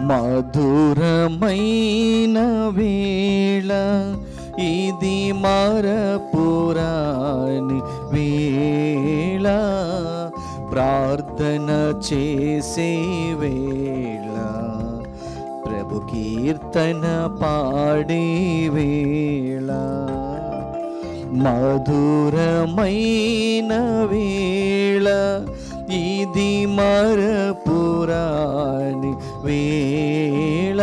మధురమైన వేళ ఇది మరపురాని వేళ, ప్రార్థన చేసే వేళ, ప్రభు కీర్తన పాడే వేళ. మధురమైన వేళ ఇది మరపురాని వేళ,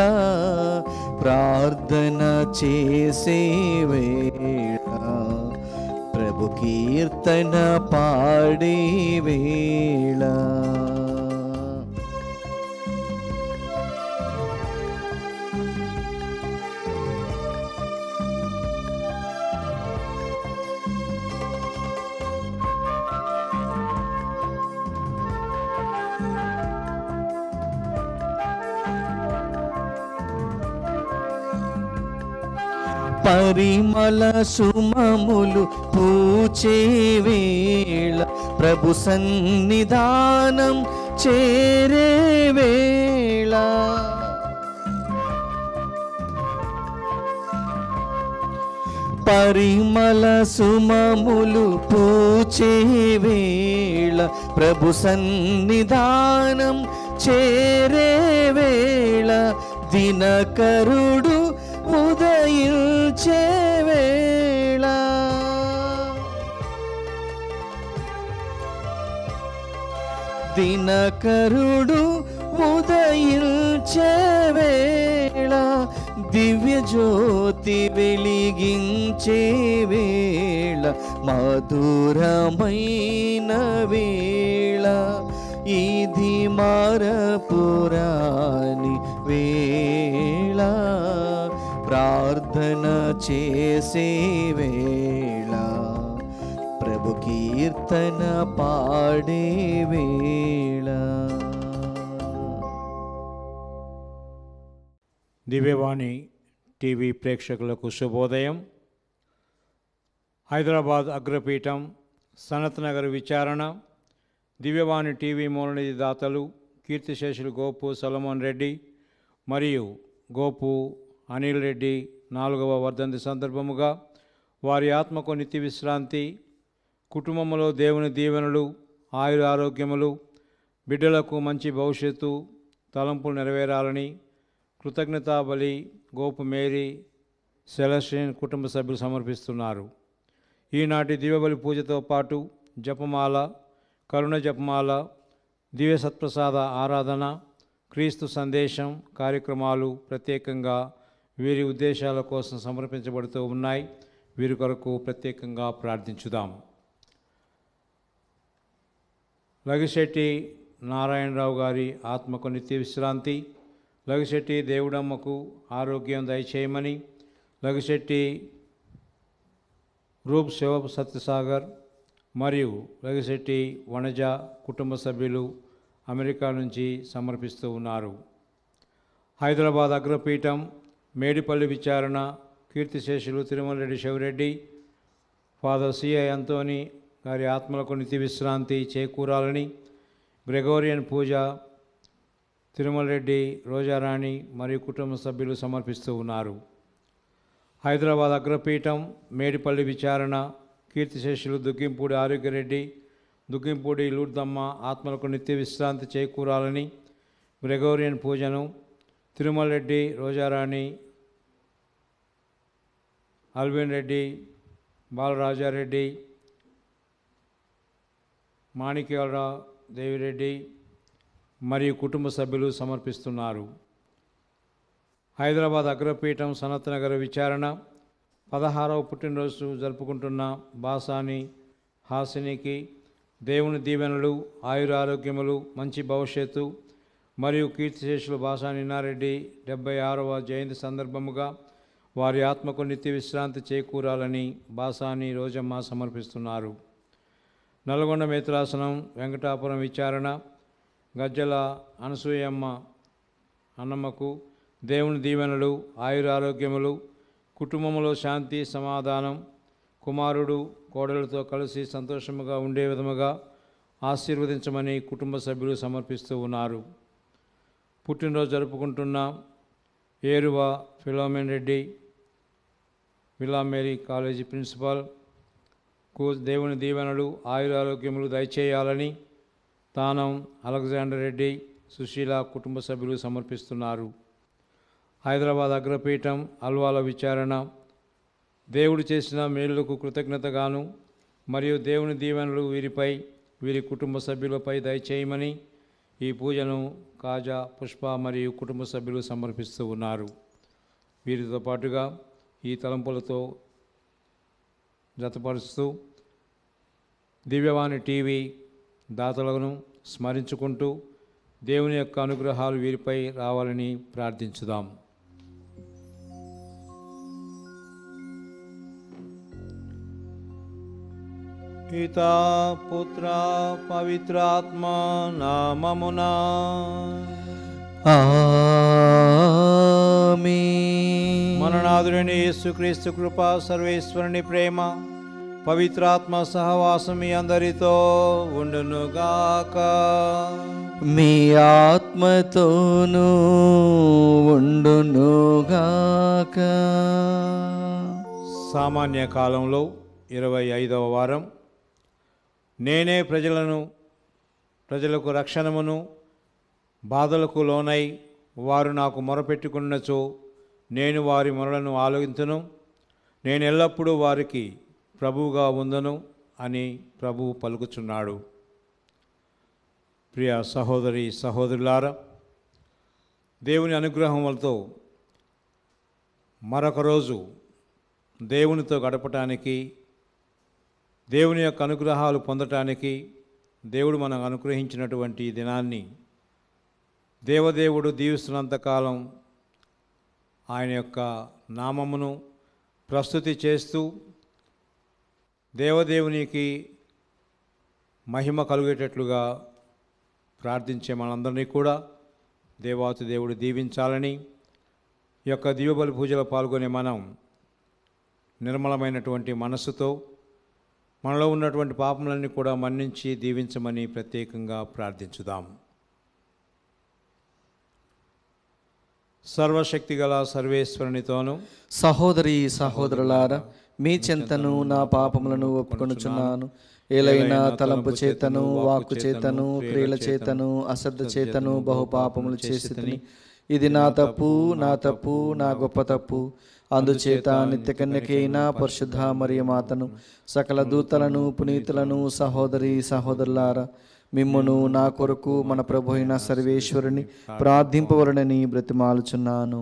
ప్రార్థన చేసే వేళ, ప్రభు కీర్తన పాడే వేళ. పరిమళ సుమములు పూచే వేళ, ప్రభు సన్నిధానం చేరే వేళ. పరిమళ సుమములు పూచే వేళ, ప్రభు సన్నిధానం చేరే వేళ, దినకరుడు ఉదయించే వేళ. దినకరుడు ఉదయించే వేళ, దివ్య జ్యోతి వెలిగించే వేళ, మధురమైన వేళ ఇది మరపురాని వేళ, ప్రార్థన చేసే వేళ, ప్రభు కీర్తన పాడే వేళ. దివ్యవాణి టీవీ ప్రేక్షకులకు శుభోదయం. హైదరాబాద్ అగ్రపీఠం సనత్ నగర్ విచారణ దివ్యవాణి టీవీ మూలనిధి దాతలు కీర్తిశేషులు గోపు సొలమోన్ రెడ్డి మరియు గోపు అనిల్ రెడ్డి 4వ వర్ధంతి సందర్భముగా వారి ఆత్మకు నిత్య విశ్రాంతి, కుటుంబంలో దేవుని దీవెనలు, ఆయుర ఆరోగ్యములు, బిడ్డలకు మంచి భవిష్యత్తు తలంపులు నెరవేరాలని కృతజ్ఞతా బలి గోపు మేరీ సెలస్టిన్ కుటుంబ సభ్యులు సమర్పిస్తున్నారు. ఈనాటి దివ్యబలి పూజతో పాటు జపమాల, కరుణ జపమాల, దివ్య సత్ప్రసాద ఆరాధన, క్రీస్తు సందేశం కార్యక్రమాలు ప్రత్యేకంగా వీరి ఉద్దేశాల కోసం సమర్పించబడుతూ ఉన్నాయి. వీరి కొరకు ప్రత్యేకంగా ప్రార్థించుదాం. లగిశెట్టి నారాయణరావు గారి ఆత్మకు నిత్య విశ్రాంతి, లగిశెట్టి దేవుడమ్మకు ఆరోగ్యం దయచేయమని, లగిశెట్టి రూప్ శివ సత్యసాగర్ మరియు లగిశెట్టి వనజ కుటుంబ సభ్యులు అమెరికా నుంచి సమర్పిస్తూ ఉన్నారు. హైదరాబాద్ అగ్రపీఠం మేడిపల్లి విచారణ కీర్తిశేషులు తిరుమల రెడ్డి శివరెడ్డి, ఫాదర్ సిఐ అంతోని గారి ఆత్మలకు నిత్య విశ్రాంతి చేకూరాలని గ్రెగోరియన్ పూజ తిరుమల రెడ్డి రోజారాణి మరియు కుటుంబ సభ్యులు సమర్పిస్తూ ఉన్నారు. హైదరాబాద్ అగ్రపీఠం మేడిపల్లి విచారణ కీర్తిశేషులు దుగ్గింపూడి ఆరోగ్యరెడ్డి, దుగ్గింపూడి లూర్దమ్మ ఆత్మలకు నిత్య విశ్రాంతి చేకూరాలని గ్రెగోరియన్ పూజను తిరుమల రెడ్డి రోజారాణి, అల్విన్ రెడ్డి, బాలరాజారెడ్డి, మాణిక్యాలరావు దేవిరెడ్డి మరియు కుటుంబ సభ్యులు సమర్పిస్తున్నారు. హైదరాబాద్ అగ్రపీఠం సనత్ నగర్ విచారణ 16వ పుట్టినరోజు జరుపుకుంటున్న బాసాని హాసినికి దేవుని దీవెనలు, ఆయురారోగ్యములు, మంచి భవిష్యత్తు మరియు కీర్తిశేషులు బాసాని ఇన్నారెడ్డి 76వ జయంతి సందర్భముగా వారి ఆత్మకు నిత్య విశ్రాంతి చేకూరాలని బాసాని రోజమ్మ సమర్పిస్తున్నారు. నల్గొండ మేత్రాసనం వెంకటాపురం విచారణ గజ్జల అనసూయమ్మ అన్నమ్మకు దేవుని దీవెనలు, ఆయురారోగ్యములు, కుటుంబంలో శాంతి సమాధానం, కుమారుడు కోడలతో కలిసి సంతోషముగా ఉండే విధముగా ఆశీర్వదించమని కుటుంబ సభ్యులు సమర్పిస్తూ ఉన్నారు. పుట్టినరోజు జరుపుకుంటున్న ఏరువ ఫిలోమెన్ రెడ్డి విలామేరీ కాలేజీ ప్రిన్సిపాల్కు దేవుని దీవెనలు ఆయురారోగ్యములు దయచేయాలని తానం అలెగ్జాండర్ రెడ్డి సుశీల కుటుంబ సభ్యులు సమర్పిస్తున్నారు. హైదరాబాద్ అగ్రపీఠం అల్వాల విచారణ దేవుడు చేసిన మేలులకు కృతజ్ఞతగాను మరియు దేవుని దీవెనలు వీరిపై వీరి కుటుంబ సభ్యులపై దయచేయమని ఈ పూజను కాజా పుష్ప మరియు కుటుంబ సభ్యులు సమర్పిస్తూ ఉన్నారు. వీరితో పాటుగా ఈ తలంపులతో జతపరుస్తూ దివ్యవాణి టీవీ దాతలను స్మరించుకుంటూ దేవుని యొక్క అనుగ్రహాలు వీరిపై రావాలని ప్రార్థించుదాం. పితా పుత్ర పవిత్రాత్మ నామమునా ఆమేన్. మననాథుడైన యేసుక్రీస్తు కృప, సర్వేశ్వరుని ప్రేమ, పవిత్రాత్మ సహవాసం మీ అందరితో ఉండునుగాక. మీ ఆత్మతోనూ ఉండునుగాక. సామాన్య కాలంలో 25వ వారం. నేనే ప్రజలకు రక్షణమును, బాధలకు లోనై వారు నాకు మొరపెట్టుకున్నచో నేను వారి మొరలను ఆలకింతును, నేను ఎల్లప్పుడూ వారికి ప్రభువుగా ఉందును అని ప్రభువు పలుకుచున్నాడు. ప్రియ సహోదరి సహోదరులారా, దేవుని అనుగ్రహములతో మరొక రోజు దేవునితో గడపటానికి, దేవుని యొక్క అనుగ్రహాలు పొందటానికి దేవుడు మనకు అనుగ్రహించినటువంటి ఈ దినాన్ని దేవదేవుడు దీవిస్తున్నంతకాలం ఆయన యొక్క నామమును ప్రస్తుతి చేస్తూ దేవదేవునికి మహిమ కలుగేటట్లుగా ప్రార్థించే మనందరినీ కూడా దేవాతి దేవుడు దీవించాలని, ఈ యొక్క దివ్యబలి పూజలో పాల్గొనే మనం నిర్మలమైనటువంటి మనస్సుతో మనలో ఉన్నటువంటి పాపములన్నీ కూడా మన్నించి దీవించమని ప్రత్యేకంగా ప్రార్థించుదాం. సర్వశక్తిగల సర్వేశ్వరునితోనూ సహోదరి సహోదరులారా, మీ చెంతను నా పాపములను ఒప్పుకొనుచున్నాను. ఏలైనా తలంపు చేతను, వాక్కు చేతను, క్రియల చేతను, అశ్రద్ధ చేతను బహుపాపములు చేసితిని. ఇది నా తప్పు, నా గొప్ప తప్పు. అందుచేత నిత్యకన్యకైన పరిశుద్ధ మరియమాతను, సకల దూతలను, పునీతులను, సహోదరి సహోదరులారా, మిమ్మును నా కొరకు మన ప్రభు అయిన సర్వేశ్వరుని ప్రార్థింపవలనని బ్రతిమాలుచున్నాను.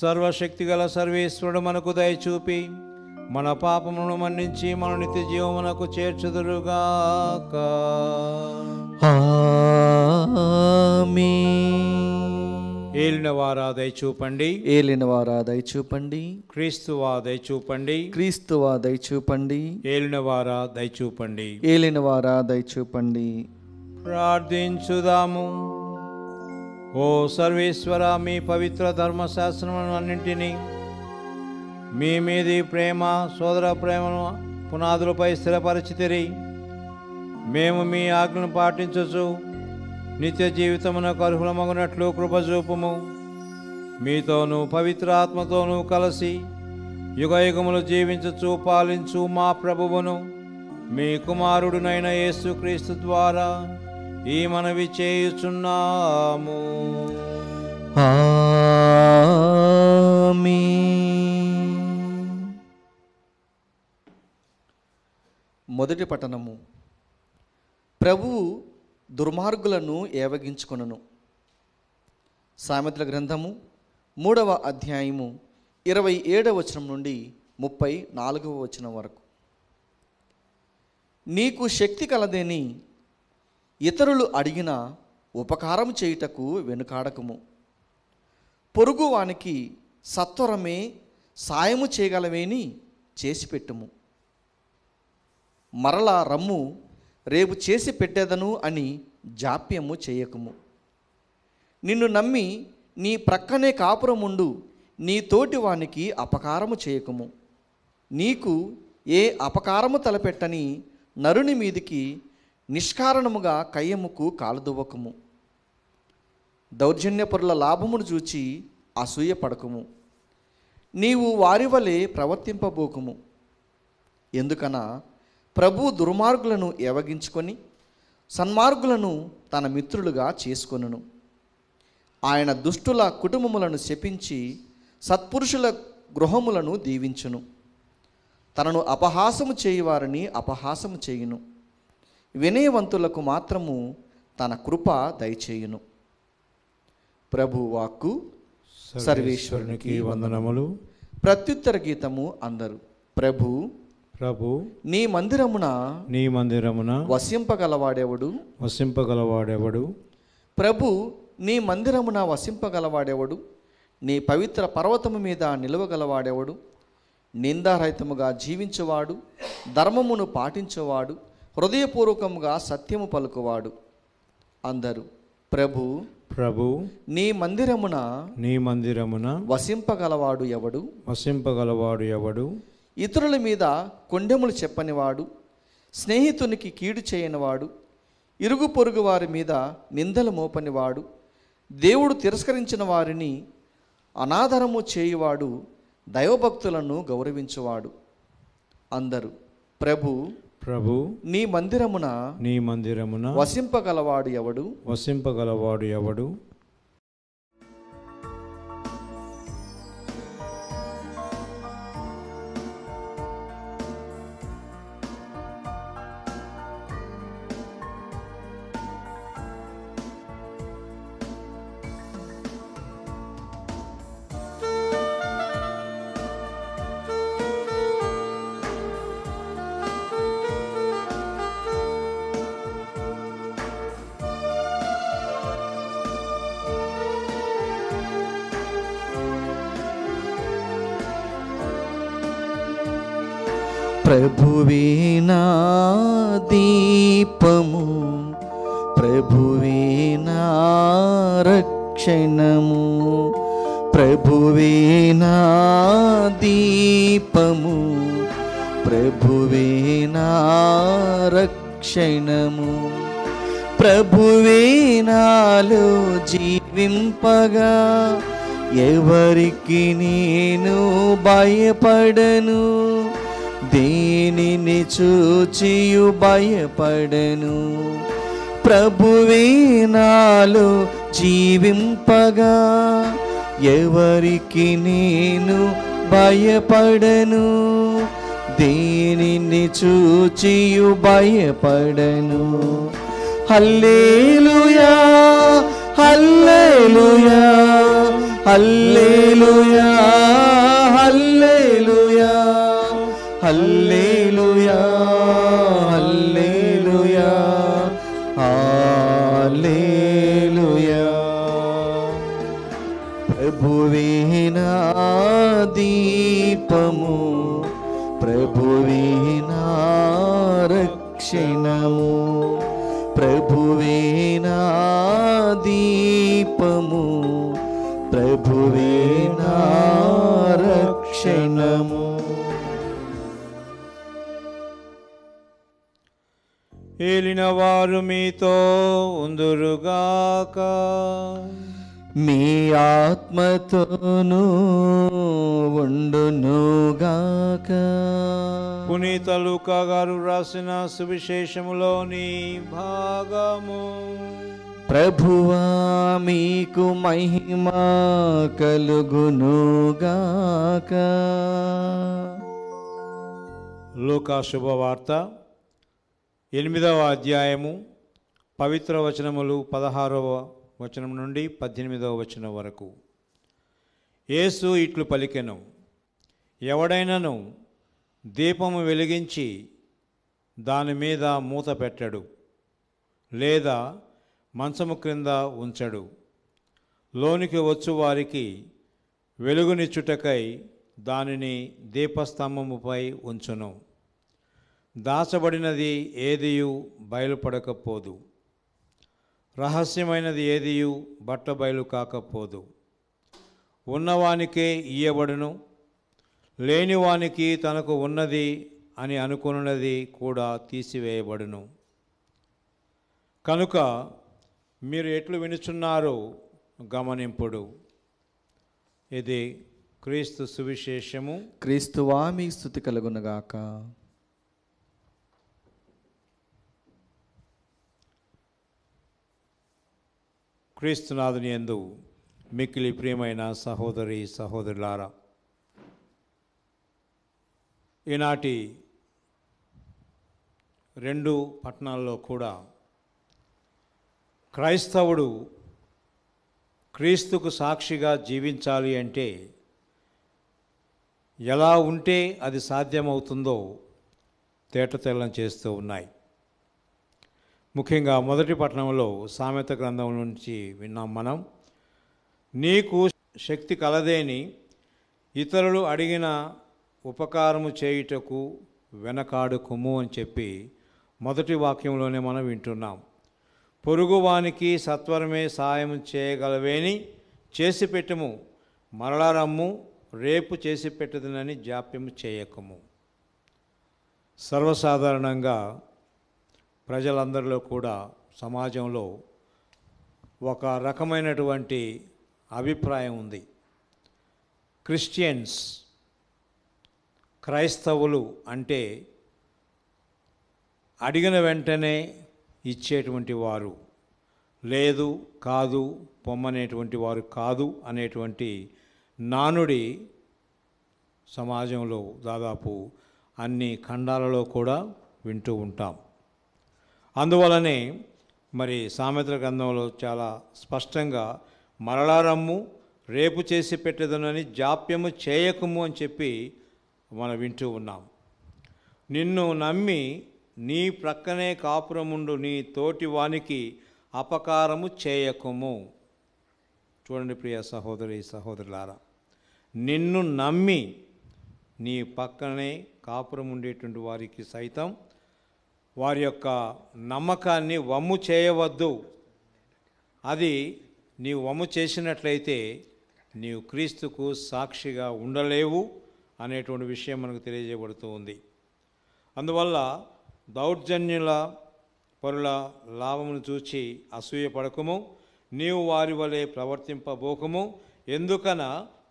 సర్వశక్తిగల సర్వేశ్వరుడు మనకు దయచూపి మన పాపములను మన్నించి మన నిత్య జీవమునకు చేర్చుదురుగాక. ఏలినవారా దయచూపండి, ఏలినవారా దయచూపండి, క్రీస్తువా దయచూపండి, క్రీస్తువా దయచూపండి, ఏలినవారా దయచూపండి, ఏలినవారా దయచూపండి. ప్రార్థించుదాము. ఓ సర్వేశ్వర, మీ పవిత్ర ధర్మశాస్త్రములను అన్నింటినీ మీ మీది ప్రేమ, సోదర ప్రేమను పునాదులపై స్థిరపరిచితిరి. మేము మీ ఆజ్ఞను పాటించుచు నిత్య జీవితమునకు అర్హులమగునట్లు కృపచూపుము. మీతోనూ పవిత్ర ఆత్మతోనూ కలిసి యుగయుగములు జీవించుచు పాలించు మా ప్రభువును, మీ కుమారుడునైన యేసుక్రీస్తు ద్వారా ఈ మనవి చేయుచున్నాము. మొదటి పట్టణము. ప్రభువు దుర్మార్గులను ఏవగించుకొనును. సామెతల గ్రంథము 3వ అధ్యాయము 27వ వచనం నుండి 34వ వచనం వరకు. నీకు శక్తి కలదేని ఇతరులు అడిగిన ఉపకారం చేయుటకు వెనుకాడకము. పొరుగువానికి సత్వరమే సాయము చేయగలవేని చేసిపెట్టుము. మరలా రమ్ము, రేపు చేసి పెట్టేదను అని జాప్యము చేయకము. నిన్ను నమ్మి నీ ప్రక్కనే కాపురముండు నీ తోటి వానికి అపకారము చేయకము. నీకు ఏ అపకారము తలపెట్టని నరుని మీదికి నిష్కారణముగా కయ్యముకు కాలుదువ్వకము. దౌర్జన్యపరుల లాభమును చూచి అసూయ పడకుము. నీవు వారి వలె ప్రవర్తింపబోకుము. ఎందుకనా ప్రభు దుర్మార్గులను ఏవగించుకొని సన్మార్గులను తన మిత్రులుగా చేసుకొనును. ఆయన దుష్టుల కుటుంబములను శపించి సత్పురుషుల గృహములను దీవించును. తనను అపహాసము చేయువారిని అపహాసము చేయును. వినయవంతులకు మాత్రము తన కృప దయచేయును. ప్రభు వాక్కు. సర్వేశ్వరునికి వందనములు. ప్రత్యుత్తర గీతము అందరు. ప్రభు ప్రభు నీ మందిరమున వసింపగలవాడెవడు? ప్రభు నీ మందిరమున వసింపగలవాడెవడు? నీ పవిత్ర పర్వతము మీద నిలవగలవాడెవడు? నిందారహితముగా జీవించువాడు, ధర్మమును పాటించువాడు, హృదయపూర్వకముగా సత్యము పలుకువాడు. అందరూ ప్రభు ప్రభు నీ మందిరమున వసింపగలవాడు ఎవడు? ఇతరుల మీద కొండెములు చెప్పనివాడు, స్నేహితునికి కీడు చేయనివాడు, ఇరుగు పొరుగు వారి మీద నిందలు మోపనివాడు, దేవుడు తిరస్కరించిన వారిని అనాదరము చేయువాడు, దైవభక్తులను గౌరవించువాడు. అందరూ ప్రభు ప్రభు నీ మందిరమున వసింపగలవాడు ఎవడు? ప్రభువే నా దీపము, ప్రభువే నా రక్షణము, ప్రభువే నా దీపము, ప్రభువే నా రక్షణము, ప్రభువే నాలో జీవింపగా ఎవరికి నేను భయపడను, దేనిని చూచియు భయపడను. ప్రభువే నాలో జీవింపగా ఎవరికి నేను భయపడను, దేనిని చూచియు భయపడను. హల్లెలూయా హల్లెలూయా హల్లెలూయా హల్లెలూయా హల్లెలూయా హల్లెలూయా హల్లెలూయా. ప్రభువే నా దీపము, ప్రభువే నా రక్షణము, ప్రభువే నా దీపము, ప్రభువే నా రక్షణము. ఏలిన వారు మీతో ఉందురుగాక, మీ ఆత్మతోనూ ఉండునుగాక. పునీత లూకా గారు రాసిన సువిశేషములోని భాగము. ప్రభువా మీకు మహిమ కలుగునుగాక. లూకా శుభవార్త 8వ అధ్యాయము పవిత్ర వచనములు 16వ వచనం నుండి 18వ వచనం వరకు. యేసు ఇట్లు పలికెను, ఎవడైనను దీపము వెలిగించి దాని మీద మూత పెట్టడు, లేదా మంచము క్రింద ఉంచడు. లోనికి వచ్చు వారికి వెలుగునిచ్చుటకై దానిని దీపస్తంభముపై ఉంచును. దాచబడినది ఏదియు బయలుపడకపోదు, రహస్యమైనది ఏదియు బట్టబయలు కాకపోదు. ఉన్నవానికే ఇయ్యబడును, లేనివానికి తనకు ఉన్నది అని అనుకున్నది కూడా తీసివేయబడును. కనుక మీరు ఎట్లు వినుచున్నారో గమనింపుడు. ఇది క్రీస్తు సువిశేషము. క్రీస్తువా మీ స్తుతి కలుగునుగాక. క్రీస్తునాథుని యందు మిక్కిలి ప్రియమైన సహోదరి సహోదరులారా, ఈనాటి 2 పట్టణాల్లో కూడా క్రైస్తవుడు క్రీస్తుకు సాక్షిగా జీవించాలి అంటే ఎలా ఉంటే అది సాధ్యమవుతుందో తేటతెల్లం చేస్తూ ఉన్నాయి. ముఖ్యంగా మొదటి పట్టణంలో సామెత గ్రంథం నుంచి విన్నాం మనం. నీకు శక్తి కలదేని ఇతరులు అడిగిన ఉపకారము చేయుటకు వెనకాడుకుము అని చెప్పి మొదటి వాక్యంలోనే మనం వింటున్నాం. పొరుగువానికి సత్వరమే సాయం చేయగలవేని చేసి పెట్టుము, మరలా రమ్ము రేపు చేసి పెట్టదునని జాప్యము చేయకము. సర్వసాధారణంగా ప్రజలందరిలో కూడా సమాజంలో ఒక రకమైనటువంటి అభిప్రాయం ఉంది. క్రిస్టియన్స్, క్రైస్తవులు అంటే అడిగిన వెంటనే ఇచ్చేటువంటి వారు, లేదు కాదు పొమ్మనేటువంటి వారు కాదు అనేటువంటి నానుడి సమాజంలో దాదాపు అన్ని ఖండాలలో కూడా వింటూ ఉంటాం. అందువలనే మరి సామెతల గ్రంథంలో చాలా స్పష్టంగా మరలా రమ్ము రేపు చేసి పెట్టేదనని జాప్యము చేయకము అని చెప్పి మనం వింటూ ఉన్నాం. నిన్ను నమ్మి నీ ప్రక్కనే కాపురముండు నీ తోటి వానికి అపకారము చేయకము. చూడండి ప్రియ సహోదరి సహోదరులారా, నిన్ను నమ్మి నీ పక్కనే కాపురం ఉండేటువంటి వారికి సైతం వారి యొక్క నమ్మకాన్ని వమ్ము చేయవద్దు. అది నీవు వమ్ము చేసినట్లయితే నీవు క్రీస్తుకు సాక్షిగా ఉండలేవు అనేటువంటి విషయం మనకు తెలియజేయబడుతూ ఉంది. అందువల్ల దౌర్జన్యుల పరుల లాభమును చూచి అసూయపడకము, నీవు వారి వలె ప్రవర్తింపబోకము. ఎందుకన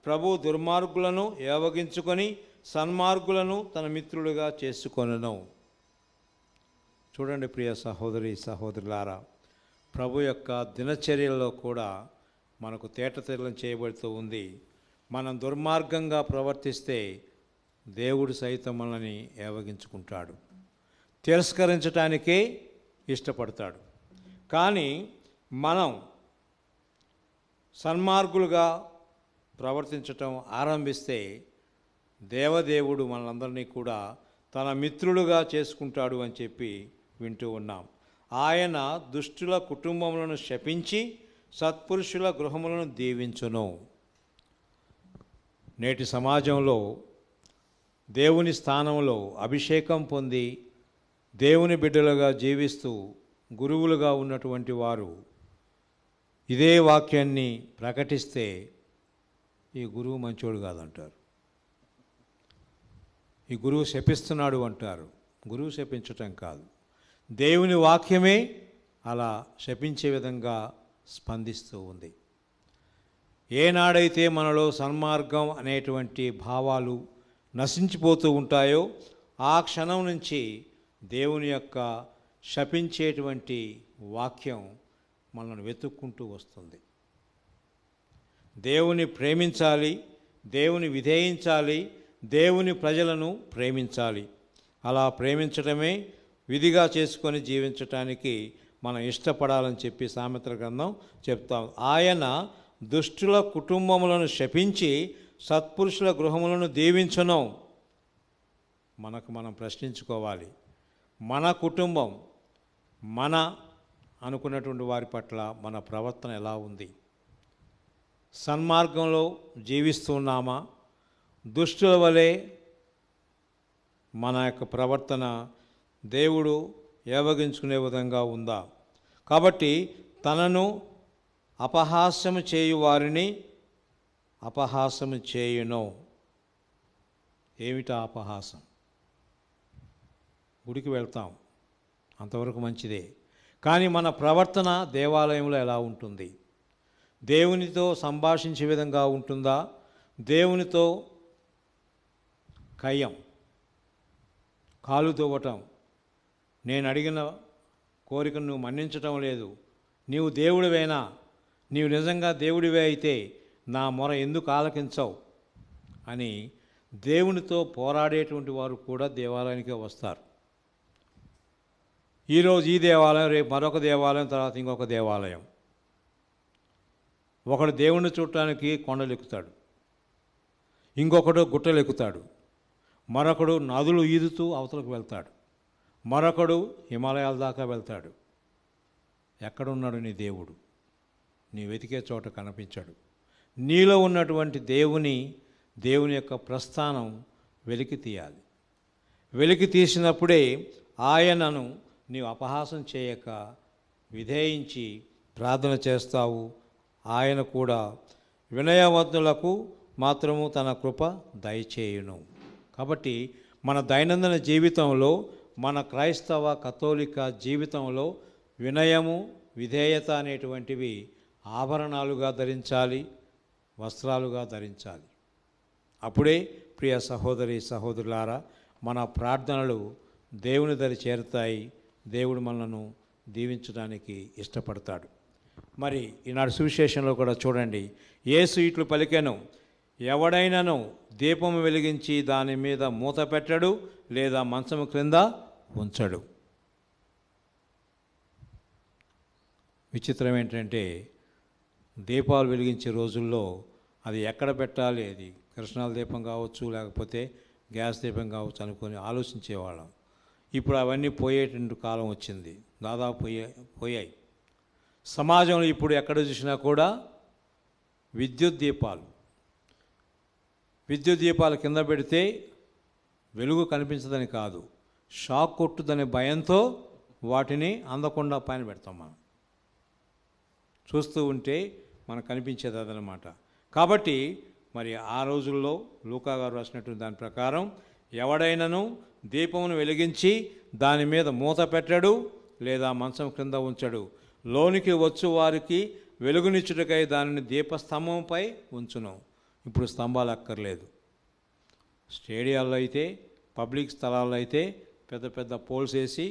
ప్రభు దుర్మార్గులను ఏవగించుకొని సన్మార్గులను తన మిత్రులుగా చేసుకొనెను. చూడండి ప్రియ సహోదరి సహోదరులారా, ప్రభు యొక్క దినచర్యల్లో కూడా మనకు తేటతెల్లం చేయబడుతూ ఉంది. మనం దుర్మార్గంగా ప్రవర్తిస్తే దేవుడు సైతం మనల్ని ఏవగించుకుంటాడు, తిరస్కరించటానికే ఇష్టపడతాడు. కానీ మనం సన్మార్గులుగా ప్రవర్తించటం ఆరంభిస్తే దేవదేవుడు మనందరినీ కూడా తన మిత్రులుగా చేసుకుంటాడు అని చెప్పి వింటూ ఉన్నాం. ఆయన దుష్టుల కుటుంబములను శపించి సత్పురుషుల గృహములను దీవించును. నేటి సమాజంలో దేవుని స్థానంలో అభిషేకం పొంది దేవుని బిడ్డలుగా జీవిస్తూ గురువులుగా ఉన్నటువంటి వారు ఇదే వాక్యాన్ని ప్రకటిస్తే ఈ గురువు మంచోడు కాదంటారు, ఈ గురువు శపిస్తున్నాడు అంటారు. గురువు శపించటం కాదు, దేవుని వాక్యమే అలా శపించే విధంగా స్పందిస్తూ ఉంది. ఏనాడైతే మనలో సన్మార్గం అనేటువంటి భావాలు నశించిపోతూ ఉంటాయో ఆ క్షణం నుంచి దేవుని యొక్క శపించేటువంటి వాక్యం మనల్ని వెతుక్కుంటూ వస్తుంది. దేవుని ప్రేమించాలి, దేవుని విధేయించాలి, దేవుని ప్రజలను ప్రేమించాలి. అలా ప్రేమించడమే విధిగా చేసుకొని జీవించటానికి మనం ఇష్టపడాలని చెప్పి సామెతల గ్రంథం చెప్తాం. ఆయన దుష్టుల కుటుంబములను శపించి సత్పురుషుల గృహములను దీవించును. మనకు మనం ప్రశ్నించుకోవాలి, మన కుటుంబం, మన అనుకున్నటువంటి వారి పట్ల మన ప్రవర్తన ఎలా ఉంది? సన్మార్గంలో జీవిస్తున్నామా? దుష్టుల వలె మన యొక్క ప్రవర్తన దేవుడు ఏవగించుకునే విధంగా ఉందా? కాబట్టి తనను అపహాస్యము చేయు వారిని అపహాస్యము చేయును. ఏమిటా అపహాసం? గుడికి వెళ్తాం, అంతవరకు మంచిదే. కానీ మన ప్రవర్తన దేవాలయంలో ఎలా ఉంటుంది? దేవునితో సంభాషించే విధంగా ఉంటుందా? దేవునితో కయ్యం, కాలు దువ్వటం, నేను అడిగిన కోరికను నువ్వు మన్నించటం లేదు, నీవు దేవుడివేనా, నీవు నిజంగా దేవుడివే అయితే నా మొర ఎందుకు ఆలకించవు అని దేవునితో పోరాడేటువంటి వారు కూడా దేవాలయానికే వస్తారు. ఈరోజు ఈ దేవాలయం, రేపు మరొక దేవాలయం, తర్వాత ఇంకొక దేవాలయం. ఒకడు దేవుణ్ణి చూడటానికి కొండలు ఎక్కుతాడు, ఇంకొకడు గుట్టలు ఎక్కుతాడు, మరొకడు నదులు ఈదుతూ అవతలకు వెళ్తాడు, మరొకడు హిమాలయాల దాకా వెళ్తాడు. ఎక్కడున్నాడు నీ దేవుడు? నీ వెతికే చోట కనిపించాడు. నీలో ఉన్నటువంటి దేవుని యొక్క ప్రస్థానం వెలికి తీయాలి. వెలికి తీసినప్పుడే ఆయనను నీవు అపహాసం చేయక విధేయించి ప్రార్థన చేస్తావు. ఆయన కూడా వినయవంతులకు మాత్రము తన కృప దయచేయును. కాబట్టి మన దైనందిన జీవితంలో, మన క్రైస్తవ కథోలిక జీవితంలో వినయము, విధేయత అనేటువంటివి ఆభరణాలుగా ధరించాలి, వస్త్రాలుగా ధరించాలి. అప్పుడే ప్రియ సహోదరి సహోదరులారా, మన ప్రార్థనలు దేవుని దరి చేరుతాయి. దేవుడు మనలను దీవించడానికి ఇష్టపడతాడు. మరి ఈనాడు సువిశేషంలో కూడా చూడండి, యేసు ఇట్లు పలికెను, ఎవడైనాను దీపము వెలిగించి దాని మీద మూత పెట్టడు లేదా మంచము క్రింద ఉంచడు. విచిత్రం ఏంటంటే, దీపాలు వెలిగించే రోజుల్లో అది ఎక్కడ పెట్టాలి, అది కృష్ణాల దీపం కావచ్చు, లేకపోతే గ్యాస్ దీపం కావచ్చు అనుకొని ఆలోచించేవాళ్ళం. ఇప్పుడు అవన్నీ పోయేటువంటి కాలం వచ్చింది, దాదాపు పోయాయి. సమాజంలో ఇప్పుడు ఎక్కడ చూసినా కూడా విద్యుత్ దీపాలు కింద పెడితే వెలుగు కనిపించదని కాదు, షాక్ కొట్టుదనే భయంతో వాటిని అందకుండా పైన పెడతాం. మనం చూస్తూ ఉంటే మనకు కనిపించేది అదనమాట. కాబట్టి మరి ఆ రోజుల్లో లూకా గారు రాసినటువంటి దాని ప్రకారం ఎవడైనాను దీపమును వెలిగించి దాని మీద మూత పెట్టడు లేదా మంచం క్రింద ఉంచడు, లోనికి వచ్చు వారికి వెలుగునిచ్చుటకై దానిని దీపస్తంభంపై ఉంచును. ఇప్పుడు స్తంభాలు అక్కర్లేదు. స్టేడియాల్లో అయితే, పబ్లిక్ స్థలాల్లో అయితే పెద్ద పెద్ద పోల్స్ వేసి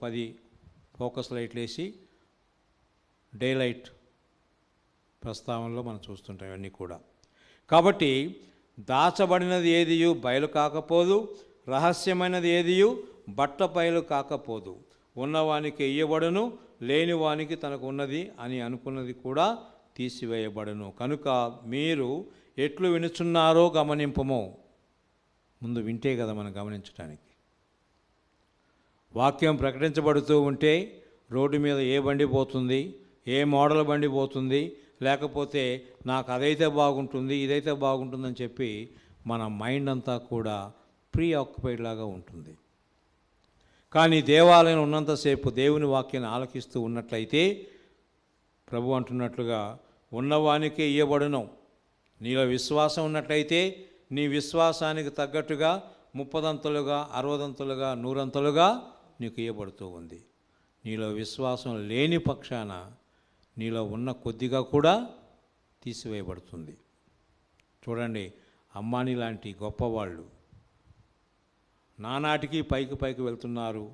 10 ఫోకస్ లైట్లు వేసి డే లైట్ ప్రస్తావనలో మనం చూస్తుంటాం ఇవన్నీ కూడా. కాబట్టి దాచబడినది ఏదియు బయలు కాకపోదు, రహస్యమైనది ఏదియు బట్ట బయలు కాకపోదు. ఉన్నవానికి ఇయ్యబడును, లేనివానికి తనకు ఉన్నది అని అనుకున్నది కూడా తీసివేయబడును. కనుక మీరు ఎట్లు వినుచున్నారో గమనింపము. ముందు వింటే కదా మనం గమనించడానికి. వాక్యం ప్రకటించబడుతూ ఉంటే రోడ్డు మీద ఏ బండి పోతుంది, ఏ మోడల్ బండి పోతుంది, లేకపోతే నాకు అదైతే బాగుంటుంది, ఇదైతే బాగుంటుందని చెప్పి మన మైండ్ అంతా కూడా ప్రీ ఆక్యుపైడ్ లాగా ఉంటుంది. కానీ దేవాలయం ఉన్నంతసేపు దేవుని వాక్యాన్ని ఆలకిస్తూ ఉన్నట్లయితే ప్రభు అంటున్నట్లుగా ఉన్నవానికే ఇయ్యబడును. నీలో విశ్వాసం ఉన్నట్లయితే నీ విశ్వాసానికి తగ్గట్టుగా 30 60 100 నీకు ఇయ్యబడుతూ ఉంది. నీలో విశ్వాసం లేని పక్షాన నీలో ఉన్న కొద్దిగా కూడా తీసివేయబడుతుంది. చూడండి, అంబానీ లాంటి గొప్పవాళ్ళు నానాటికి పైకి వెళ్తున్నారు,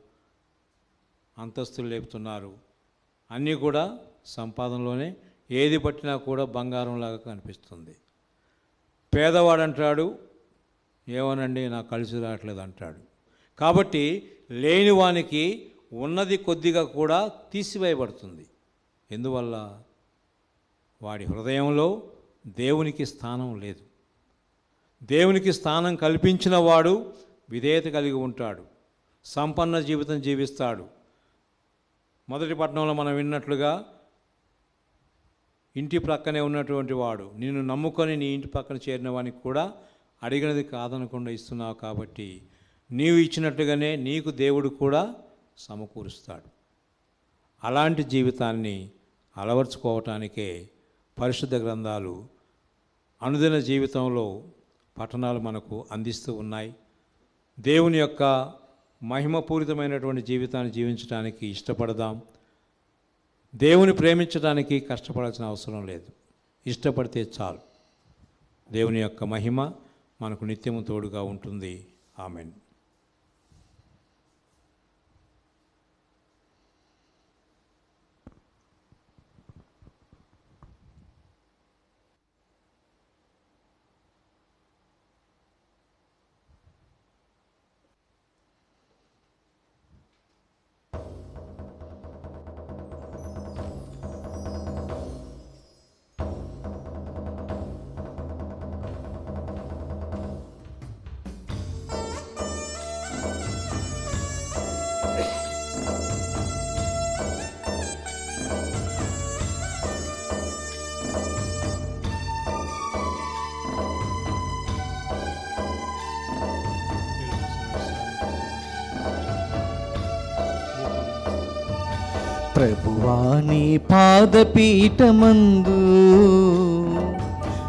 అంతస్తులు లేపుతున్నారు, అన్నీ కూడా సంపాదనలోనే, ఏది పట్టినా కూడా బంగారంలాగా కనిపిస్తుంది. పేదవాడు అంటాడు, ఏమోనండి నాకు కలిసి రావట్లేదు అంటాడు. కాబట్టి లేనివానికి ఉన్నది కొద్దిగా కూడా తీసివేయబడుతుంది. ఎందువల్ల? వాడి హృదయంలో దేవునికి స్థానం లేదు. దేవునికి స్థానం కల్పించిన వాడు విధేయత కలిగి ఉంటాడు, సంపన్న జీవితం జీవిస్తాడు. మొదటి పట్టణంలో మనం విన్నట్లుగా ఇంటి ప్రక్కనే ఉన్నటువంటి వాడు నిన్ను నమ్ముకొని నీ ఇంటి పక్కన చేరిన వానికి కూడా అడిగినది కాదనకుండా ఇస్తున్నావు. కాబట్టి నీవు ఇచ్చినట్టుగానే నీకు దేవుడు కూడా సమకూరుస్తాడు. అలాంటి జీవితాన్ని అలవర్చుకోవటానికే పరిశుద్ధ గ్రంథాలు అనుదిన జీవితంలో పఠనాలు మనకు అందిస్తూ ఉన్నాయి. దేవుని యొక్క మహిమపూరితమైనటువంటి జీవితాన్ని జీవించడానికి ఇష్టపడదాం. దేవుని ప్రేమించడానికి కష్టపడాల్సిన అవసరం లేదు. ఇష్టపడితే చాలు. దేవుని యొక్క మహిమ మనకు నిత్యము తోడుగా ఉంటుంది. ఆమెన్. ప్రభువాని పాదపీఠమందు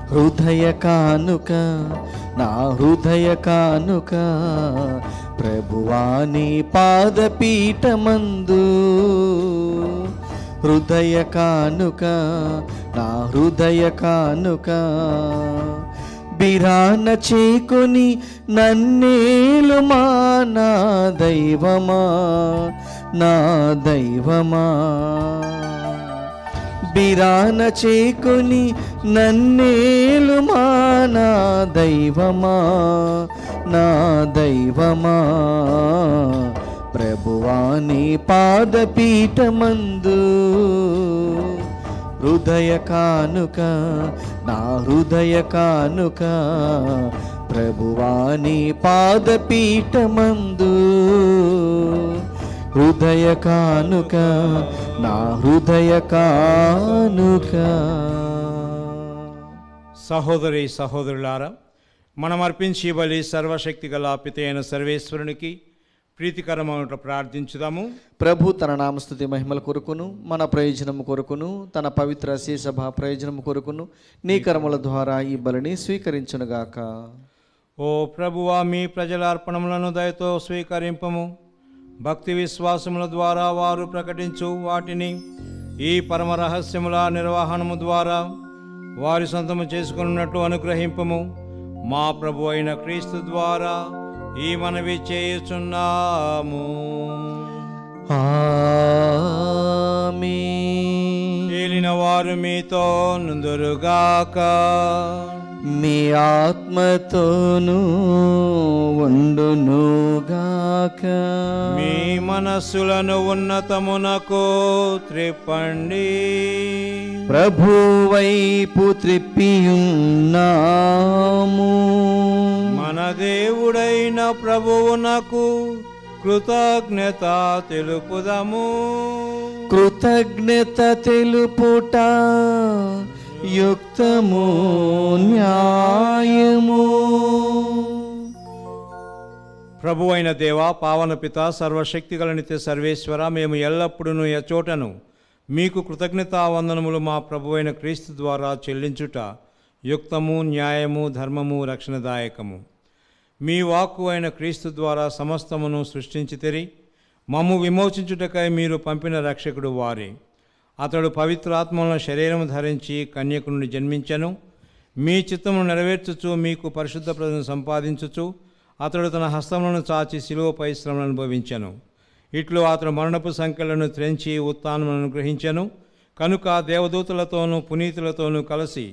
హృదయ కానుక, నా హృదయ కానుక. ప్రభువాని పాదపీఠమందు హృదయ కానుక, నా హృదయ కానుక. బిరాన చేకొని నన్నేలు మా నా దైవమా, నా దైవమా. బిరాన చేకొని నన్నేలు మా నా దైవమా, నా దైవమా. ప్రభువాని పాదపీఠమందు హృదయ కానుక, నా హృదయ కానుక. ప్రభువాని పాదపీఠమందు హృదయ కానుక, నా హృదయ కానుక. సహోదరి సహోదరులారా, మనం అర్పించి బలి సర్వశక్తి గల పితైన సర్వేశ్వరునికి ప్రీతికరమైన ప్రార్థించుదాము. ప్రభు తన నామస్తుతి మహిమల కొరకును, మన ప్రయోజనము కొరకును, తన పవిత్ర శేషభా ప్రయోజనము కొరకును నీ కర్మల ద్వారా ఈ బలిని స్వీకరించునుగాక. ఓ ప్రభువా, మీ ప్రజల అర్పణములను దయతో స్వీకరింపము. భక్తి విశ్వాసముల ద్వారా వారు ప్రకటించు వాటిని ఈ పరమ రహస్యముల నిర్వహణము ద్వారా వారి సొంతము చేసుకున్నట్లు అనుగ్రహింపము. మా ప్రభు అయిన క్రీస్తు ద్వారా ఈ మనవి చేయుచున్నాము. ఆమేన్. ఏలిన వారు మీతో నుందురుగాక, మీ ఆత్మతోనూ ఉండునుగాక. మీ మనస్సులను ఉన్నతమునకు త్రిప్పండి. ప్రభు వైపు త్రిప్పియున్నాము. మన దేవుడైన ప్రభువునకు కృతజ్ఞత తెలుపుదము. కృతజ్ఞత తెలుపుట యుక్తము, న్యాయము. ప్రభు అయిన దేవ, పావన పిత, సర్వశక్తి గల నిత్య సర్వేశ్వర, మేము ఎల్లప్పుడూ ఎచోటను మీకు కృతజ్ఞతావందనములు మా ప్రభు అయిన క్రీస్తు ద్వారా చెల్లించుట యుక్తము, న్యాయము, ధర్మము, రక్షణదాయకము. మీ వాక్కు అయిన క్రీస్తు ద్వారా సమస్తమును సృష్టించితిరి. మమ్ము విమోచించుటకై మీరు పంపిన రక్షకుడు వారే. అతడు పవిత్రాత్మలను శరీరము ధరించి కన్యకు నుండి జన్మించెను. మీ చిత్తమును నెరవేర్చుచు మీకు పరిశుద్ధ ప్రజలను సంపాదించుచు అతడు తన హస్తములను చాచి శిలువపై శ్రమను అనుభవించెను. ఇట్లు అతడు మరణపు సంఖ్యలను త్రెంచి ఉత్థానమును అనుగ్రహించెను. కనుక దేవదూతలతోనూ పునీతులతోనూ కలిసి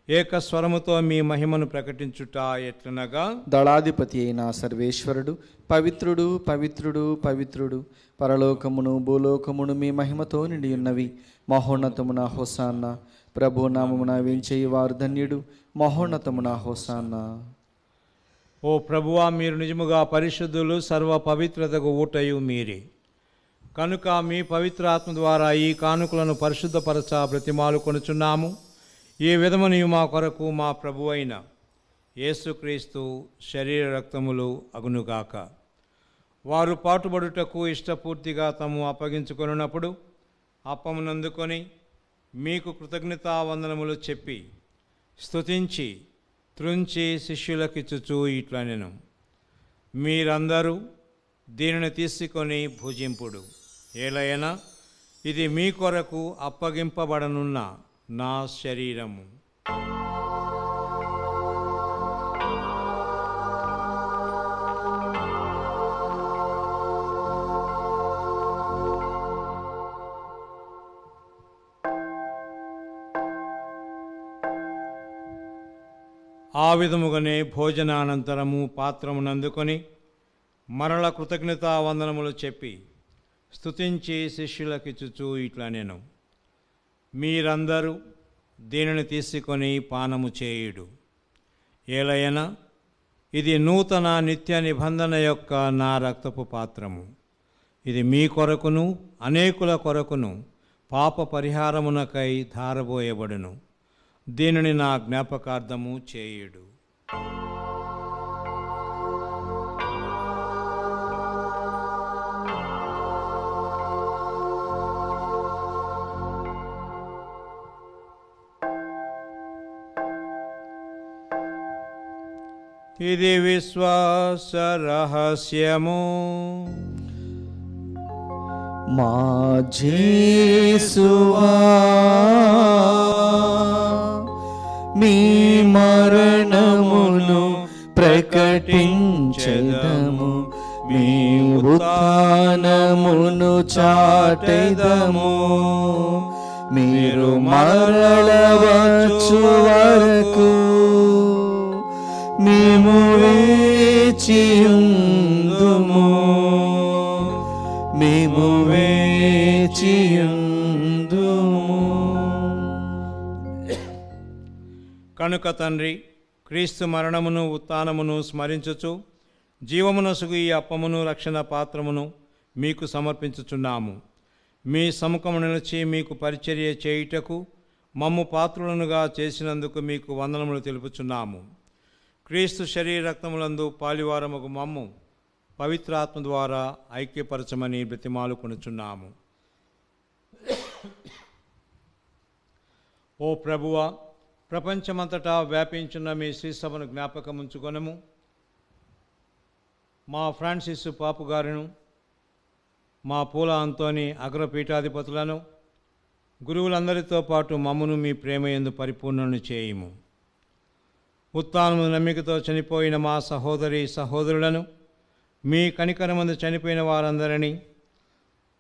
ఏకస్వరముతో మీ మహిమను ప్రకటించుట ఎట్లనగా, దళాధిపతి అయిన సర్వేశ్వరుడు పవిత్రుడు, పవిత్రుడు, పవిత్రుడు. పరలోకమును భూలోకమును మీ మహిమతో నిండి ఉన్నవి. మహోన్నతమున హోసాన్న. ప్రభు నామమున వేంచేయి వారు ధన్యుడు. మహోన్నతమున హోసాన్న. ఓ ప్రభువా, మీరు నిజముగా పరిశుద్ధులు, సర్వ పవిత్రతకు ఊటయు మీరే. కనుక మీ పవిత్ర ఆత్మ ద్వారా ఈ కానుకలను పరిశుద్ధపరచ బ్రతిమాలు కొనుచున్నాము. ఈ విధమునియు మా కొరకు మా ప్రభు అయిన యేసుక్రీస్తు శరీర రక్తములు అగునుగాక. వారు పాటుబడుటకు ఇష్టపూర్తిగా తాము అప్పగించుకొనున్నప్పుడు అప్పమునందుకొని మీకు కృతజ్ఞతావందనములు చెప్పి స్తుతించి త్రుంచి శిష్యులకిచ్చుచూ ఇట్లనెను, మీరందరూ దీనిని తీసుకొని భుజింపుడు. ఏలైనా ఇది మీ కొరకు అప్పగింపబడనున్న నా శరీరము. ఆ విధముగానే భోజనానంతరము పాత్రమునందుకొని మరల కృతజ్ఞతావందనములు చెప్పి స్తుతించి శిష్యులకిచ్చుచూ ఇట్లా నేను, మీరందరూ దీనిని తీసుకొని పానము చేయుడు. ఏలయన ఇది నూతన నిత్య నిబంధన యొక్క నా రక్తపు పాత్రము. ఇది మీ కొరకును అనేకుల కొరకును పాప పరిహారమునకై ధారబోయబడును. దీనిని నా జ్ఞాపకార్థము చేయుడు. ఇది విశ్వాస రహస్యము. మా యేసువా మీ మరణమును ప్రకటించెదము, మీ ఉత్థానమును చాటెదము. మీరు మరల వచ్చు వరకు మేము వేచియుందుము, మేము వేచియుందుము. కనుక తండ్రి, క్రీస్తు మరణమును ఉత్థానమును స్మరించుచు జీవమునసుగు ఈ అప్పమును రక్షణ పాత్రమును మీకు సమర్పించుచున్నాము. మీ సముఖము నిలిచి మీకు పరిచర్య చేయుటకు మమ్ము పాత్రులనుగా చేసినందుకు మీకు వందనములు తెలుపుచున్నాము. క్రీస్తు శరీర రక్తములందు పాలివారముకు మమ్ము పవిత్రాత్మ ద్వారా ఐక్యపరచమని బ్రతిమాలుకొనుచున్నాము. ఓ ప్రభువా, ప్రపంచమంతటా వ్యాపించున్న మీ శ్రీసభను జ్ఞాపకముంచుకొనము. మా ఫ్రాన్సిస్ పాపు గారును, మా పూల అంతోని అగ్రపీఠాధిపతులను, గురువులందరితో పాటు మమ్మను మీ ప్రేమయందు పరిపూర్ణను చేయుము. ఉత్థానము నమ్మికతో చనిపోయిన మా సహోదరి సహోదరులను, మీ కనికరమందు చనిపోయిన వారందరినీ,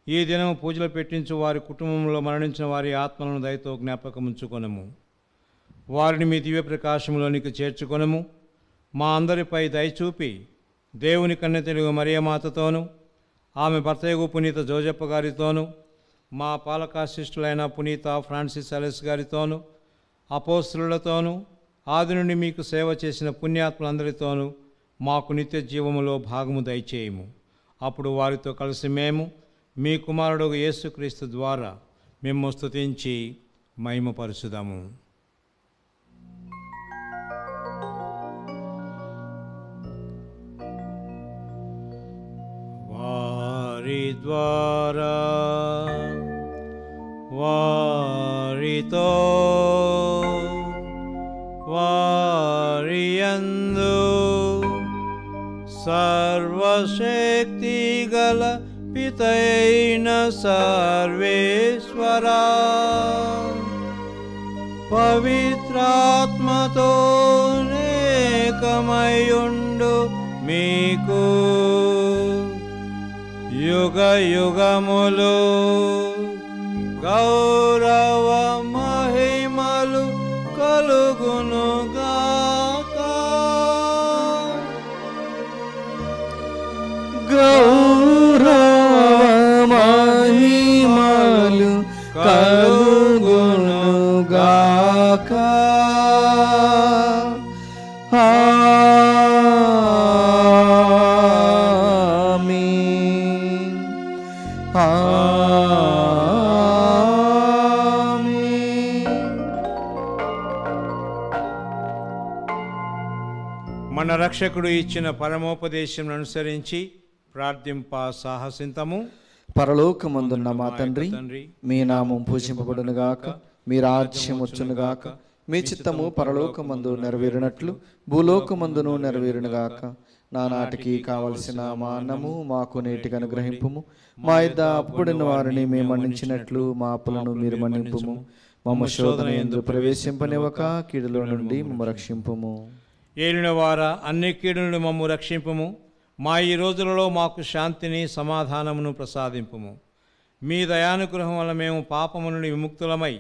ఈ దినము పూజలు పెట్టించు వారి కుటుంబంలో మరణించిన వారి ఆత్మలను దయతో జ్ఞాపకముంచుకొనము. వారిని మీ దివ్య ప్రకాశంలోనికి చేర్చుకొనము. మా అందరిపై దయచూపి దేవుని కన్నె తెలుగు మరియమాతతోనూ, ఆమె భర్తయగు పునీత జోజప్ప గారితోనూ, మా పాలకాశిష్టులైన పునీత ఫ్రాన్సిస్ అలెస్ గారితోనూ, అపోస్తులతోనూ, ఆది నుండి మీకు సేవ చేసిన పుణ్యాత్ములందరితోనూ మాకు నిత్య జీవములో భాగము దయచేయము. అప్పుడు వారితో కలిసి మేము మీ కుమారుడు యేసుక్రీస్తు ద్వారా మేము స్తుతించి మహిమపరచుదాము. వారి ద్వారా, వారితో, వారియందు సర్వశక్తి గల పితైన సర్వేశ్వరా, పవిత్రాత్మతో ఏకమయుండు మీకు యుగ యుగములు గౌరవ మహిమలు కలుగునుగాక. గౌరవ మహిమలు కలుగునుగాక. ఆమేన్. మన రక్షకుడు ఇచ్చిన పరమోపదేశం అనుసరించి ప్రార్థింప సాహసింతము. పరలోకమందున్న మా తండ్రి, మీ నామం పూజింపబడునుగాక, మీ రాజ్యం వచ్చునుగాక, మీ చిత్తము పరలోకమందు నెరవేరినట్లు భూలోకమందును నెరవేరునుగాక. నానాటికి కావలసిన మా అన్నము మాకు నేటికి అనుగ్రహింపుము. మా యొద్ద అప్పుడున్న వారిని మేము మన్నించినట్లు మా అప్పులను మీరు మన్నింపుము. మమ్మ శోధన యందు ప్రవేశింపనివ్వక కీడులో నుండి మమ్మ రక్షింపుము. ఏలిన వారా, అన్ని కీడులను మమ్ము రక్షింపుము. మా ఈ రోజులలో మాకు శాంతిని సమాధానమును ప్రసాదింపుము. మీ దయానుగ్రహం వల్ల మేము పాపము నుండి విముక్తులమై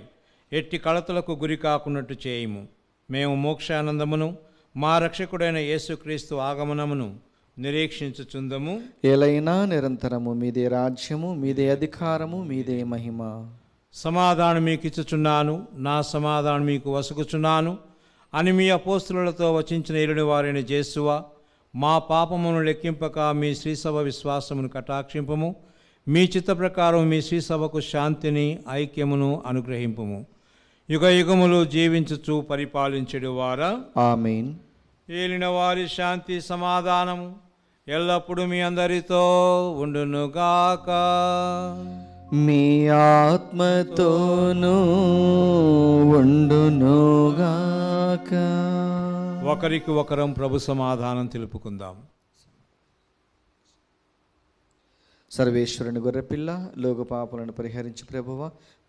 ఎట్టి కలతలకు గురి కాకున్నట్టు చేయుము. మేము మోక్షానందమును మా రక్షకుడైన యేసుక్రీస్తు ఆగమనమును నిరీక్షించుచుందము. ఏలైనా నిరంతరము మీదే రాజ్యము, మీదే అధికారము, మీదే మహిమ. సమాధానం మీకు ఇచ్చుచున్నాను, నా సమాధానం మీకు వసుకుచున్నాను అని మీ అపోస్తులతో వచించిన ఏలుని వారైన యేసువా, మా పాపమును లెక్కింపక మీ శ్రీసభ విశ్వాసమును కటాక్షింపము. మీ చిత్త ప్రకారం మీ శ్రీసభకు శాంతిని, ఐక్యమును అనుగ్రహింపుము. యుగ యుగములు జీవించుచు పరిపాలించెడు వారా. ఆమేన్. ఏలిన వారి శాంతి సమాధానము ఎల్లప్పుడూ మీ అందరితో ఉండునుగాక. మీ ఆత్మతోనూ ఉండునుగాక. ఒకరికి ఒకరం ప్రభు సమాధానం తెలుపుకుందాం. సర్వేశ్వరుని గొర్రెపిల్ల, లోక పాపలను పరిహరించి ప్రభువ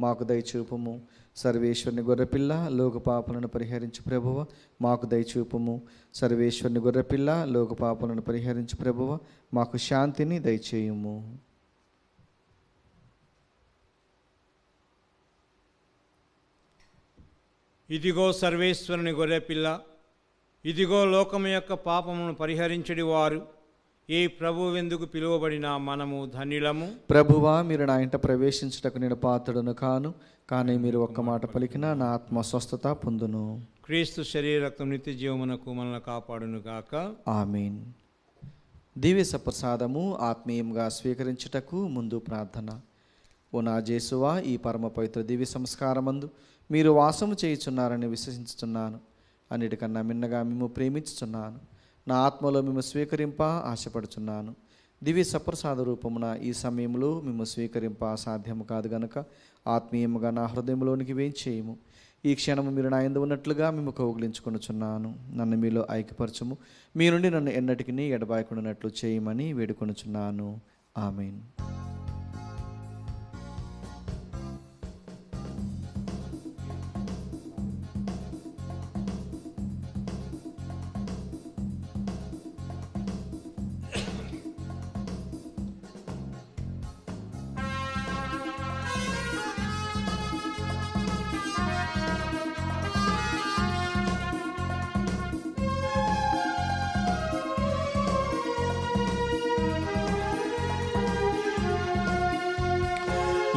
మాకు దయచూపుము. సర్వేశ్వరుని గొర్రెపిల్ల, లోక పాపలను పరిహరించి ప్రభువ మాకు దయచూపుము. సర్వేశ్వరుని గొర్రెపిల్ల, లోక పాపలను పరిహరించి ప్రభువ మాకు శాంతిని దయచేయుము. ఇదిగో సర్వేశ్వరుని గొర్రెపిల్ల, ఇదిగో లోకము యొక్క పాపమును పరిహరించడి వారు. ఈ ప్రభువెందుకు పిలువబడిన మనము ధన్యులము. ప్రభువా, మీరు నా ఇంట ప్రవేశించుటకు నేను పాత్రుడను కాను, కానీ మీరు ఒక్క మాట పలికినా నా ఆత్మ స్వస్థత పొందును. క్రీస్తు శరీర రక్తం నిత్య జీవమునకు మనల్ని కాపాడును గాక. ఆమేన్. దివ్య సప్రసాదము ఆత్మీయంగా స్వీకరించుటకు ముందు ప్రార్థన. ఓ నా యేసువా, ఈ పరమ పవిత్ర దివ్య సంస్కారమందు మీరు వాసము చేయుచున్నారని విశ్వసించుచున్నాను. అన్నిటికన్నా మిన్నగా మేము ప్రేమించుచున్నాను. నా ఆత్మలో మేము స్వీకరింప ఆశపడుచున్నాను. దివ్య సప్రసాద రూపమున ఈ సమయంలో మేము స్వీకరింప సాధ్యము కాదు గనుక ఆత్మీయముగా నా హృదయంలోనికి వేయించేయము. ఈ క్షణము మీరు నా యందు ఉన్నట్లుగా మేము కౌగిలించుకొనుచున్నాను. నన్ను మీలో ఐక్యపరచము. మీ నుండి నన్ను ఎన్నటికీ ఎడబాయకుండానట్లు చేయమని వేడుకొనుచున్నాను. ఆమేన్.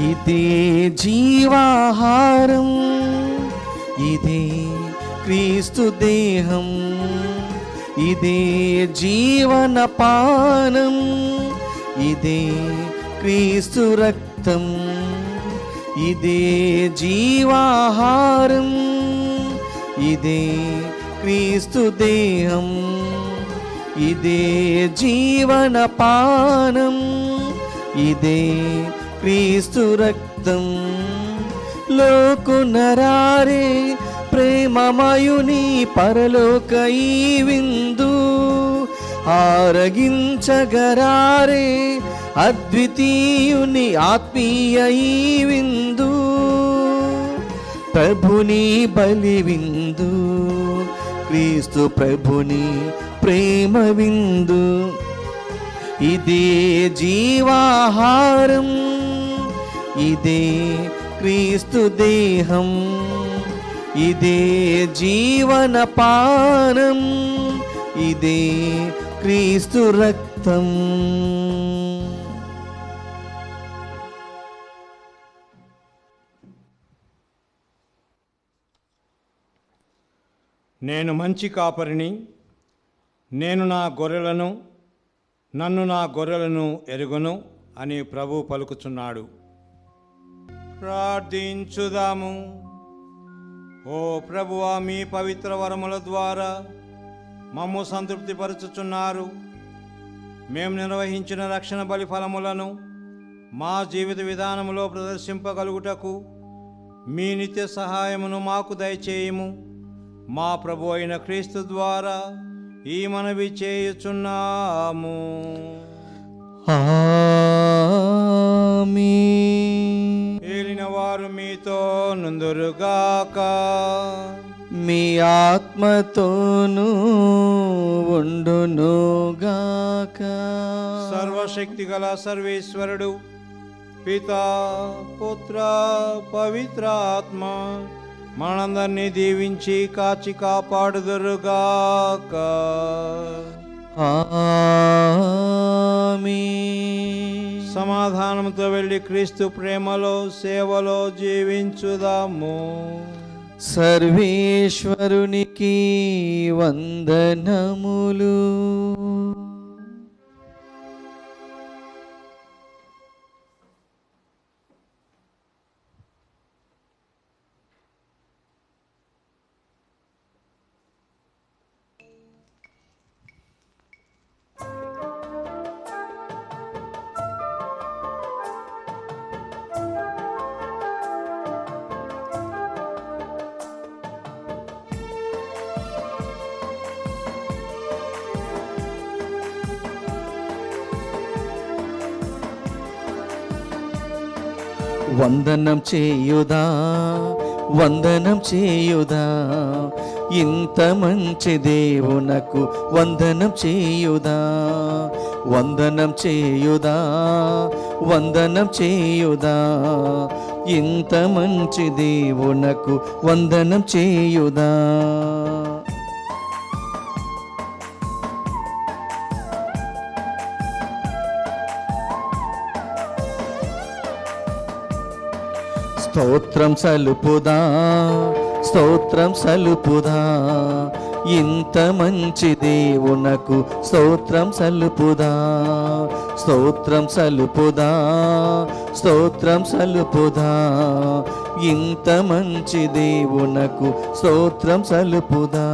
ఇదే జీవాహారం, ఇదే క్రీస్తు దేహం, ఇదే జీవనపానం, ఇదే క్రీస్తు రక్తం. ఇదే జీవాహారం, ఇదే క్రీస్తు దేహం, ఇదే జీవనపానం, ఇదే క్రీస్తు రక్తం. లోకునరారే ప్రేమమయుని పరలోక ఈ విందు, ఆరగించగరారే అద్వితీయుని ఆత్మీయ ఈ విందు. ప్రభుని బలి విందు, క్రీస్తు ప్రభుని ప్రేమ విందు. ఇదే జీవాహారం, ఇదే క్రీస్తు దేహం, ఇదే జీవనపానం, ఇదే క్రీస్తు రక్తం. నేను మంచి కాపరిని, నేను నా గొర్రెలను, నన్ను నా గొర్రెలను ఎరుగును అని ప్రభు పలుకుచున్నాడు. ప్రార్థించుదాము. ఓ ప్రభువా, మీ పవిత్ర వరముల ద్వారా మమ్ము సంతృప్తిపరచుచున్నారు. మేము నిర్వహించిన రక్షణ బలి ఫలములను మా జీవిత విధానములో ప్రదర్శింపగలుగుటకు మీ నిత్య సహాయమును మాకు దయచేయము. మా ప్రభు అయిన క్రీస్తు ద్వారా ఈ మనవి చేయుచున్నాము. ఆమేన్. ఏలిన వారు మీతో నుందురుగాక. మీ ఆత్మతోనూ ఉండునుగాక. సర్వశక్తి గల సర్వేశ్వరుడు, పితా, పుత్ర, పవిత్ర ఆత్మ మనందరినీ దీవించి కాచి కాపాడుదురుగాక. ఆమేన్. సమాధానంతో వెళ్ళి క్రీస్తు ప్రేమలో సేవలో జీవించుదాము. సర్వేశ్వరునికి వందనములు. వందనం చేయుదా, వందనం చేయుదా, ఇంత మంచి దేవునకు వందనం చేయుదా, వందనం చేయుదా, వందనం చేయుదా, ఇంత మంచి దేవునకు వందనం చేయుదా. స్తోత్రం సలుపుదా, స్తోత్రం సలుపుదా, ఇంత మంచి దేవునకు స్తోత్రం సలుపుదా, స్తోత్రం సలుపుదా, స్తోత్రం సలుపుదా, ఇంత మంచి దేవునకు స్తోత్రం సలుపుదా.